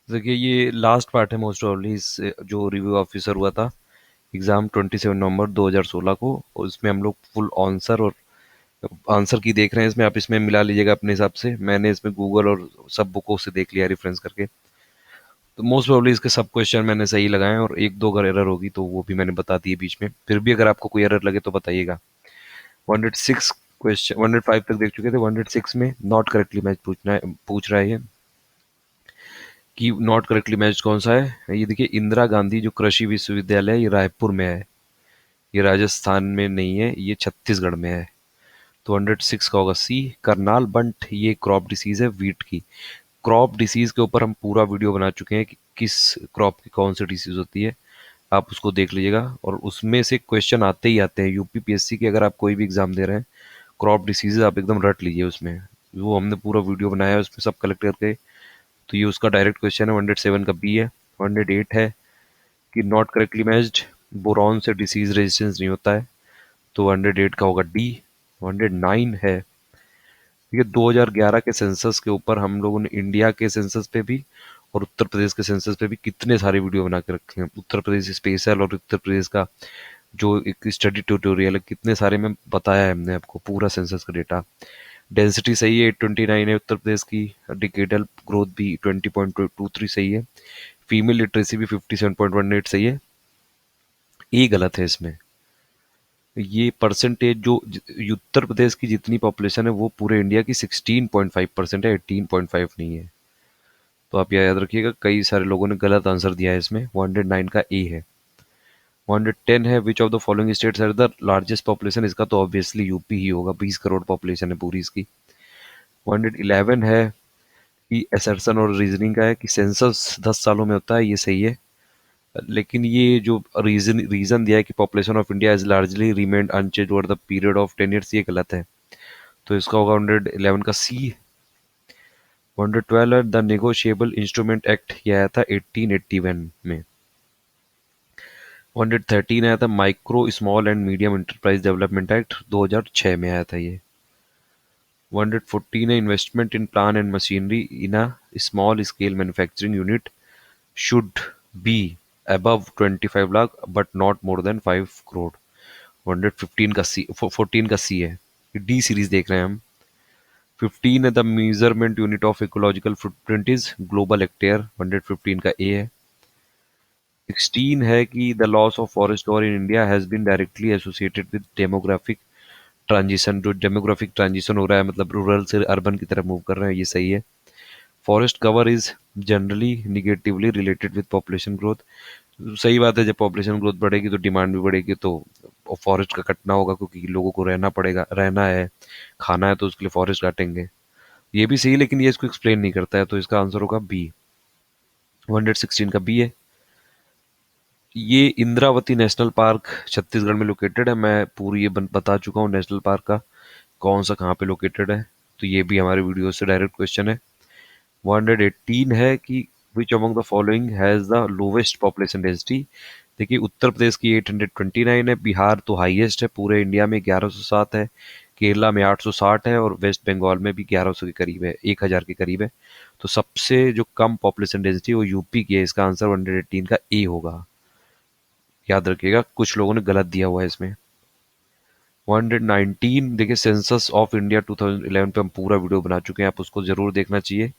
देखिए ये last part है मोस्ट ऑफली इस जो रिव्यू ऑफिसर हुआ था एग्जाम 27 नवंबर 2016 को, और इसमें हम लोग फुल आंसर और आंसर की देख रहे हैं। इसमें आप इसमें मिला लीजिएगा अपने हिसाब से। मैंने इसमें गूगल और सब बुकों से देख लिया रेफरेंस करके, तो मोस्ट प्रोबब्ली इसके सब क्वेश्चन मैंने सही लगाए हैं, और एक दो अगर एरर होगी तो वो भी मैंने बता दी है बीच में। फिर भी अगर आपको कोई एरर लगे तो बताइएगा। 106 क्वेश्चन, 105 तक देख चुके थे। 106 में नॉट करेक्टली मैच पूछ रहा है ये कि नॉट करेक्टली मैच कौन सा है। ये देखिए, इंदिरा गांधी जो कृषि विश्वविद्यालय है ये रायपुर में है, ये राजस्थान में नहीं है, ये छत्तीसगढ़ में है। तो 106 का होगा सी। करनाल बंट ये क्रॉप डिसीज है वीट की। क्रॉप डिसीज के ऊपर हम पूरा वीडियो बना चुके हैं कि किस क्रॉप की कौन सी डिसीज होती है, आप उसको देख लीजिएगा। और उसमें से क्वेश्चन आते ही आते हैं यूपीपीएससी के, अगर आप कोई भी एग्जाम दे रहे हैं क्रॉप डिसीजेज आप एकदम रट लीजिए उसमें। वो हमने पूरा वीडियो बनाया है उसमें सब कलेक्ट करके। तो ये उसका डायरेक्ट क्वेश्चन है। 107 का बी है। 108 है कि नॉट करेक्टली मैच्ड, बोरॉन से डिसीज रेजिस्टेंस नहीं होता है, तो 108 का होगा डी। 109 है, ठीक है, 2011 के सेंसस के ऊपर हम लोगों ने इंडिया के सेंसस पे भी और उत्तर प्रदेश के सेंसस पे भी कितने सारे वीडियो बना के रखे हैं। उत्तर प्रदेश स्पेशल और उत्तर प्रदेश का जो एक स्टडी ट्यूटोरियल है, कितने सारे में बताया है हमने आपको पूरा सेंसस का डेटा। डेंसिटी सही है, 829 है उत्तर प्रदेश की। डिकेडल ग्रोथ भी 20.23 सही है। फीमेल लिटरेसी भी 57.18 सही है। ये गलत है इसमें। ये परसेंटेज जो उत्तर प्रदेश की जितनी पॉपुलेशन है वो पूरे इंडिया की 16.5% है, 18.5 नहीं है। तो आप याद रखिएगा, कई सारे लोगों ने गलत आंसर दिया है इसमें। 109 का ए है। 110 है विच of the following states have the largest population, इसका तो ऑब्वियसली यूपी ही होगा, 20 करोड़ पॉपुलेशन है पूरी इसकी। 111 है कि असर्शन और रीजनिंग का है कि सेंसस 10 सालों में होता है, ये सही है। लेकिन ये जो रीजन दिया है कि population of India is largely remained unchanged over the period of 10 years, ये गलत है। तो इसका होगा 111 का सी। 112 है द नेगोशिएबल इंस्ट्रूमेंट एक्ट, ये आया था 1881 में। 113 आया था micro small and medium enterprise development act, 2006 में आया था ये। 114 है investment in plan and machinery in a small scale manufacturing unit should be above 25 lakh but not more than 5 crore. 115 का सी, 14 का सी है। डी सीरीज देख रहे हैं हम। 15 है the measurement unit of ecological footprint is global hectare, 115 का ए है। 16 है कि the loss of forest cover in India has been directly associated with demographic transition, जो डेमोग्राफिक ट्रांजिशन हो रहा है मतलब रूरल से अर्बन की तरफ मूव कर रहे हैं, ये सही है। Forest cover is generally negatively related with population growth, सही बात है, जब पॉपुलेशन ग्रोथ बढ़ेगी तो डिमांड भी बढ़ेगी, तो फॉरेस्ट का कटना होगा क्योंकि लोगों को रहना पड़ेगा, रहना है, खाना है, तो उसके लिए फॉरेस्ट काटेंगे। ये भी सही, लेकिन ये इसको एक्सप्लेन नहीं करता है, तो इसका आंसर होगा बी। 116 का बी है। ये इंद्रावती नेशनल पार्क छत्तीसगढ़ में लोकेटेड है। मैं पूरी ये बता चुका हूँ नेशनल पार्क का कौन सा कहाँ पे लोकेटेड है, तो ये भी हमारे वीडियो से डायरेक्ट क्वेश्चन है। 118 है कि which among the following has the lowest population density. देखिए, उत्तर प्रदेश की 829 है, बिहार तो हाईएस्ट है पूरे इंडिया में 1107 है, केरला में 860 है, और वेस्ट बंगाल में भी 1100 के करीब है, 1000 के करीब है। तो सबसे जो कम पॉपुलेशन डेंसिटी वो यूपी की है, इसका आंसर 118 का ए होगा। याद रखिएगा, कुछ लोगों ने गलत दिया हुआ है इसमें। 119 देखिए, सेंसस ऑफ इंडिया 2011 पे हम पूरा वीडियो बना चुके हैं, आप उसको जरूर देखना चाहिए।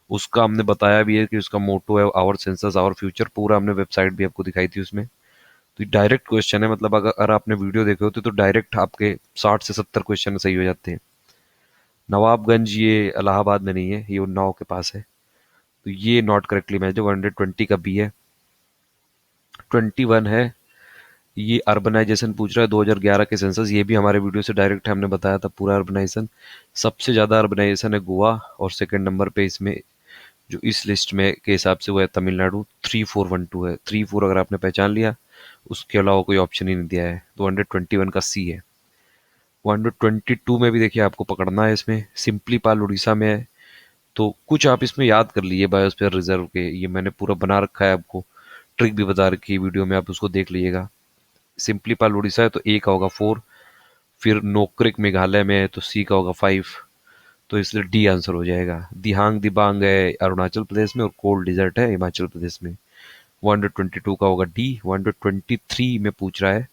उसका हमने बताया भी है कि उसका मोटो है आवर सेंसस आवर फ्यूचर, पूरा हमने वेबसाइट भी आपको दिखाई थी उसमें। तो डायरेक्ट क्वेश्चन है, मतलब अगर आपने वीडियो देखे होते तो डायरेक्ट आपके 60 से 70 क्वेश्चन सही हो जाते हैं। नवाबगंज ये इलाहाबाद में नहीं है, ये उन्नाव के पास है, तो ये नॉट करेक्टली मैच है। 120 का बी है। 21 है, ये अर्बनाइजेशन पूछ रहा है 2011 के सेंसस, ये भी हमारे वीडियो से डायरेक्ट हमने बताया था पूरा अर्बनाइजेशन। सबसे ज़्यादा अर्बनाइजेशन है गोवा, और सेकंड नंबर पे इसमें जो इस लिस्ट में के हिसाब से वो है तमिलनाडु, 3412 है। 34 अगर आपने पहचान लिया, उसके अलावा कोई ऑप्शन ही नहीं दिया है, तो 121 का सी है। 122 में भी देखिए आपको पकड़ना है, इसमें सिंपली पाल उड़ीसा में है, तो कुछ आप इसमें याद कर लीजिए बायोस्फीयर रिजर्व के, ये मैंने पूरा बना रखा है, आपको ट्रिक भी बता रखी है वीडियो में, आप उसको देख लीजिएगा। सिंपली पाल उड़ीसा है तो ए का होगा 4। फिर नोक्रेक मेघालय में है तो सी का होगा 5। तो इसलिए डी आंसर हो जाएगा। दिहांग दिबांग है अरुणाचल प्रदेश में और कोल्ड डिजर्ट है हिमाचल प्रदेश में। 122 का होगा डी। 123 में पूछ रहा है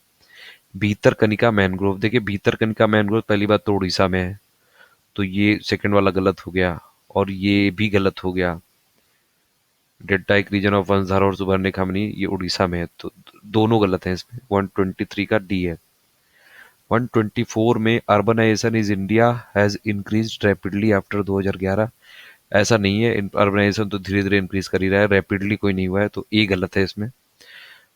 भीतरकनिका मैनग्रोव। देखिए भीतरकनिका मैनग्रोव पहली बात तो उड़ीसा में है, तो ये सेकंड वाला गलत हो गया और ये भी गलत हो गया। डेल्टाइक रीजन ऑफ वंसधार और सुबर्णी खामनी ये उड़ीसा में है, तो दोनों गलत हैं इसमें। 123 का डी है। 124 में urbanization is India has increased rapidly after 2011। ऐसा नहीं है, अर्बनाइजेशन तो धीरे धीरे इंक्रीज कर ही रहा है, रैपिडली कोई नहीं हुआ है, तो ए गलत है इसमें।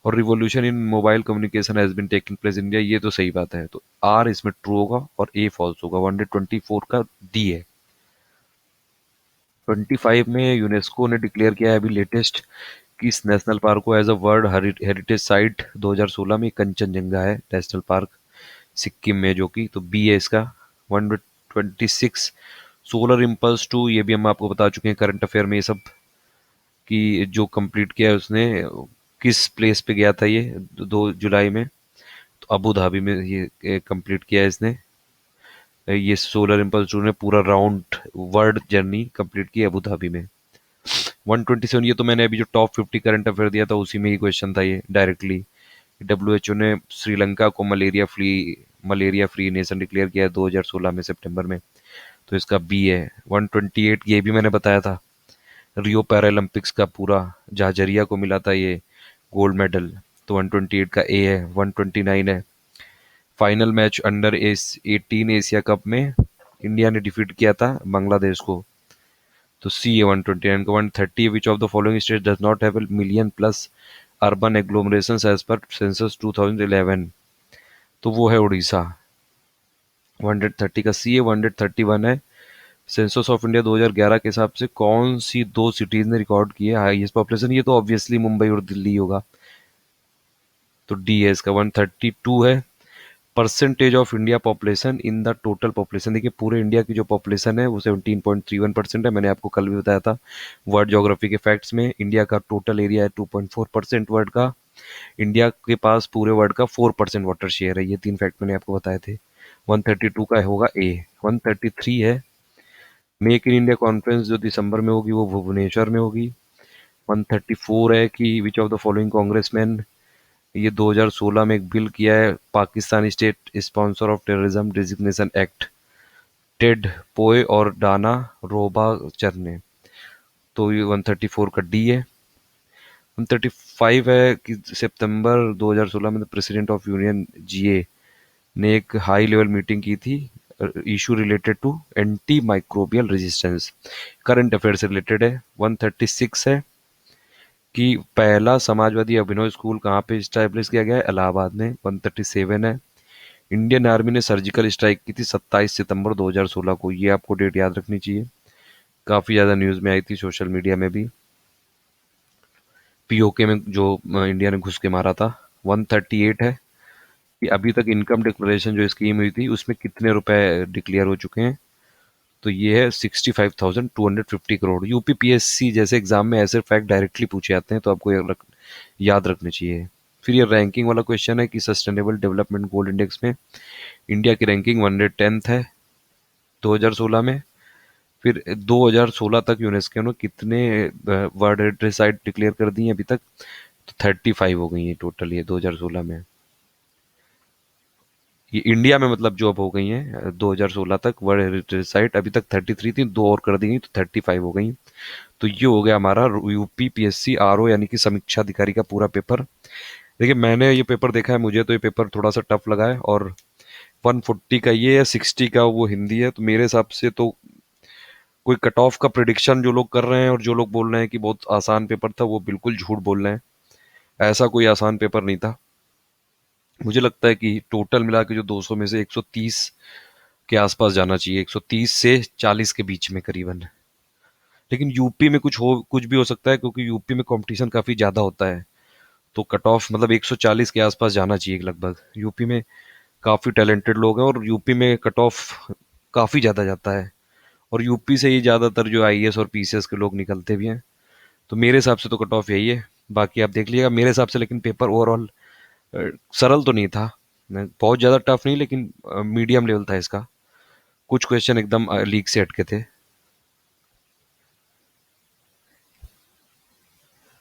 और revolution in mobile communication has been taking place India, ये तो सही बात है, तो आर इसमें ट्रू होगा और ए फॉल्स होगा। 124 का डी है। 25 में यूनेस्को ने डिक्लेयर किया है अभी लेटेस्ट किस नेशनल पार्क को as a world heritage site. 2016 में कंचनजंगा है नेशनल पार्क सिक्किम में, जो कि तो बी है इसका। 126 सोलर इम्पल्स 2, ये भी हम आपको बता चुके हैं करंट अफेयर में ये सब, कि जो कंप्लीट किया है उसने किस प्लेस पे गया था ये 2 जुलाई में, तो अबू धाबी में ये कंप्लीट किया है इसने। ये सोलर इम्पल्स 2 ने पूरा राउंड वर्ल्ड जर्नी कंप्लीट की है अबू धाबी में। 127 ये तो मैंने अभी जो टॉप 50 करंट अफेयर दिया था उसी में ही क्वेश्चन था ये डायरेक्टली। डब्ल्यूएचओ ने श्रीलंका को मलेरिया फ्री नेशन डिक्लेयर किया है 2016 में सितंबर में, तो इसका बी है। 128 ये भी मैंने बताया था, रियो पैरालंपिक्स का पूरा झाझरिया को मिला था ये गोल्ड मेडल, तो 128 का ए है। 129 है final match under 18 Asia cup में इंडिया ने डिफीट किया था बांग्लादेश को, तो सी है 129 का। 130 which of the following state does not have a million plus urban agglomerations as per census 2011, तो वो है उड़ीसा। 130 का सी है। 131 है सेंसस ऑफ इंडिया 2011 के हिसाब से कौन सी दो सिटीज ने रिकॉर्ड की है हाईएस्ट पॉपुलेशन, ये तो ऑब्वियसली मुंबई और दिल्ली होगा, तो डी है इसका। 132 है percentage of India population in the total population. देखिए पूरे इंडिया की जो पॉपुलेशन है वो 17.31% है, मैंने आपको कल भी बताया था वर्ल्ड ज्योग्राफी के फैक्ट्स में। इंडिया का टोटल एरिया है 2.4% वर्ल्ड का, इंडिया के पास पूरे वर्ल्ड का 4% वाटर शेयर है, ये 3 फैक्ट मैंने आपको बताए थे। 132 का होगा ए। 133 है मेक इन इंडिया कॉन्फ्रेंस जो दिसंबर में होगी वो भुवनेश्वर में होगी। 134 है कि विच ऑफ द फॉलोइंग कांग्रेसमैन, ये 2016 में एक बिल किया है Pakistan state sponsor of terrorism designation act, Ted पोए और डाना रोबाचर ने, तो ये 134 का डी है। 135 है कि सितंबर 2016 में प्रेसिडेंट ऑफ यूनियन जीए ने एक हाई लेवल मीटिंग की थी issue related to anti microbial resistance, current affair से रिलेटेड है। 136 है कि पहला समाजवादी अभिनव स्कूल कहाँ पे स्टैब्लिश किया गया है, इलाहाबाद में। 137 है इंडियन आर्मी ने सर्जिकल स्ट्राइक की थी 27 सितंबर 2016 को, ये आपको डेट याद रखनी चाहिए, काफ़ी ज़्यादा न्यूज़ में आई थी सोशल मीडिया में भी, पीओके में जो इंडिया ने घुस के मारा था। 138 है कि अभी तक इनकम डिक्लेरेशन जो स्कीम हुई थी उसमें कितने रुपए डिक्लेयर हो चुके हैं, तो ये है 65,250 करोड़। यूपीपीएससी जैसे एग्जाम में ऐसे फैक्ट डायरेक्टली पूछे जाते हैं तो आपको याद रखने चाहिए। फिर ये रैंकिंग वाला क्वेश्चन है कि सस्टेनेबल डेवलपमेंट गोल इंडेक्स में इंडिया की रैंकिंग 110th है 2016 में। फिर 2016 तक यूनेस्को ने कितने वर्ल्ड हेरिटेज साइट डिक्लेयर कर दी हैं अभी तक, तो 35 हो गई हैं टोटल ये 2016 में। ये इंडिया में मतलब जो अब हो गई हैं 2016 तक वर्ल्ड हेरिटेज साइट, अभी तक 33 थी, 2 और कर दी गई तो 35 हो गई। तो ये हो गया हमारा यूपी पीएससी आरओ यानी कि समीक्षा अधिकारी का पूरा पेपर। देखिए मैंने ये पेपर देखा है, मुझे तो ये पेपर थोड़ा सा टफ लगा है, और 140 का ये है, 60 का वो हिंदी है, तो मेरे हिसाब से तो कोई कट ऑफ का प्रिडिक्शन जो लोग कर रहे हैं और जो लोग बोल रहे हैं कि बहुत आसान पेपर था वो बिल्कुल झूठ बोल रहे हैं, ऐसा कोई आसान पेपर नहीं था। मुझे लगता है कि टोटल मिला के जो 200 में से 130 के आसपास जाना चाहिए, 130 से 40 के बीच में करीबन। लेकिन यूपी में कुछ भी हो सकता है क्योंकि यूपी में कंपटीशन काफ़ी ज़्यादा होता है, तो कट ऑफ मतलब 140 के आसपास जाना चाहिए लगभग। यूपी में काफ़ी टैलेंटेड लोग हैं और यूपी में कट ऑफ काफ़ी ज़्यादा जाता है, और यूपी से ही ज़्यादातर जो आईएएस और पीसीएस के लोग निकलते भी हैं, तो मेरे हिसाब से तो कट ऑफ यही है। बाकी आप देख लीजिएगा मेरे हिसाब से, लेकिन पेपर ओवरऑल सरल तो नहीं था, बहुत ज़्यादा टफ नहीं, लेकिन मीडियम लेवल था इसका, कुछ क्वेश्चन एकदम लीक से हटके थे।